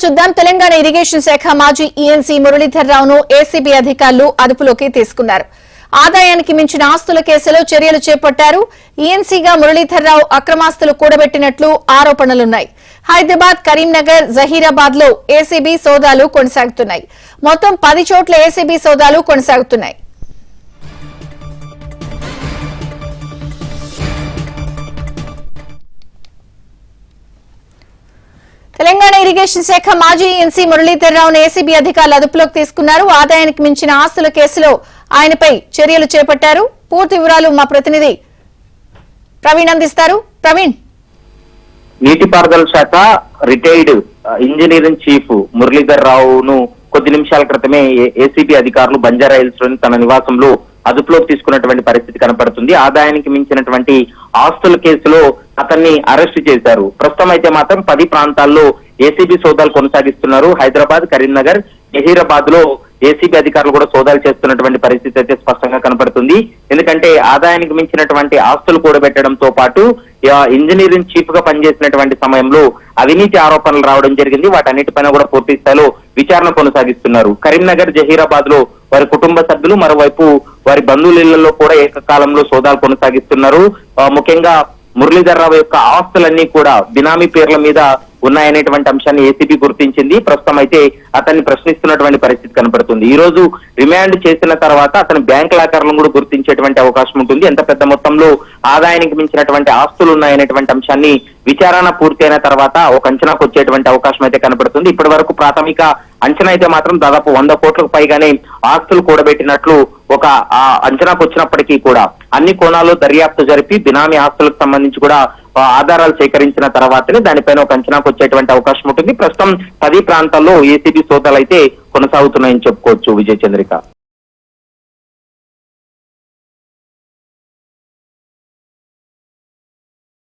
చూద్దాం. తెలంగాణ ఇరిగేషన్ శాఖ మాజీ ఈఎన్సీ మురళీధర్ రావును ఏసీబీ అధికారులు అదుపులోకి తీసుకున్నారు. ఆదాయానికి మించిన ఆస్తుల కేసులో చర్యలు చేపట్టారు. ఈఎన్సీగా మురళీధర్ రావు అక్రమాస్తులు కూడబెట్టినట్లు ఆరోపణలున్నాయి. హైదరాబాద్, కరీంనగర్, జహీరాబాద్ లో ఏసీబీ సోదాలు కొనసాగుతున్నాయి. మొత్తం 10 చోట్ల ఏసీబీ సోదాలు కొనసాగుతున్నాయి. తెలంగాణ ఇరిగేషన్ శాఖ మాజీ ఈఎన్సీ మురళీధర్ రావును ఏసీబీ అధికారులు అదుపులోకి తీసుకున్నారు. ఆదాయానికి మించిన ఆస్తుల కేసులో ఆయనపై చర్యలు చేపట్టారు. పూర్తి వివరాలు మా ప్రతినిధి ప్రవీణ్ అందిస్తారు. ప్రవీణ్, నీటిపారుదల శాఖ రిటైర్డ్ ఇంజనీరింగ్ చీఫ్ మురళీధర్ రావును కొద్ది నిమిషాల క్రితమే ఏసీబీ అధికారులు బంజారా హిల్స్ లోని తన నివాసంలో అదుపులోకి తీసుకున్నటువంటి పరిస్థితి కనపడుతుంది. ఆదాయానికి మించినటువంటి ఆస్తుల కేసులో అతన్ని అరెస్ట్ చేశారు. ప్రస్తుతం అయితే మాత్రం 10 ప్రాంతాల్లో ఏసీబీ సోదాలు కొనసాగిస్తున్నారు. హైదరాబాద్, కరీంనగర్, జహీరాబాద్ లో ఏసీబీ అధికారులు కూడా సోదాలు చేస్తున్నటువంటి పరిస్థితి అయితే స్పష్టంగా కనపడుతుంది. ఎందుకంటే ఆదాయానికి మించినటువంటి ఆస్తులు కూడబెట్టడంతో పాటు ఇంజనీరింగ్ చీఫ్ గా పనిచేసినటువంటి సమయంలో అవినీతి ఆరోపణలు రావడం జరిగింది. వాటన్నిటిపైన కూడా పూర్తి స్థాయిలో విచారణ కొనసాగిస్తున్నారు. కరీంనగర్, జహీరాబాద్ లో వారి కుటుంబ సభ్యులు, మరోవైపు వారి బంధువులలో కూడా ఏకకాలంలో సోదాలు కొనసాగిస్తున్నారు. ముఖ్యంగా మురళీధర్ రావు యొక్క ఆస్తులన్నీ కూడా బినామీ పేర్ల మీద ఉన్నాయనేటువంటి అంశాన్ని ఏసీబీ గుర్తించింది. ప్రస్తుతం అయితే అతన్ని ప్రశ్నిస్తున్నటువంటి పరిస్థితి కనపడుతుంది. ఈ రోజు రిమాండ్ చేసిన తర్వాత అతని బ్యాంక్ లాకర్లను కూడా గుర్తించేటువంటి అవకాశం ఉంటుంది. ఎంత పెద్ద మొత్తంలో ఆదాయానికి మించినటువంటి ఆస్తులు ఉన్నాయనేటువంటి అంశాన్ని విచారణ పూర్తయిన తర్వాత ఒక అంచనాకు వచ్చేటువంటి అవకాశం అయితే కనపడుతుంది. ఇప్పటి వరకు ప్రాథమిక అంచనా అయితే మాత్రం దాదాపు 100 కోట్లకు పైగానే ఆస్తులు కూడబెట్టినట్లు ఒక అంచనాకు వచ్చినప్పటికీ కూడా అన్ని కోణాల్లో దర్యాప్తు జరిపి బినామీ ఆస్తులకు సంబంధించి కూడా ఆధారాలు సేకరించిన తర్వాతనే దానిపైన ఒక అంచనాకు వచ్చేటువంటి అవకాశం ఉంటుంది. ప్రస్తుతం 10 ప్రాంతాల్లో ఏసీబీ సోదాలు అయితే కొనసాగుతున్నాయని చెప్పుకోవచ్చు. విజయ చంద్రిక.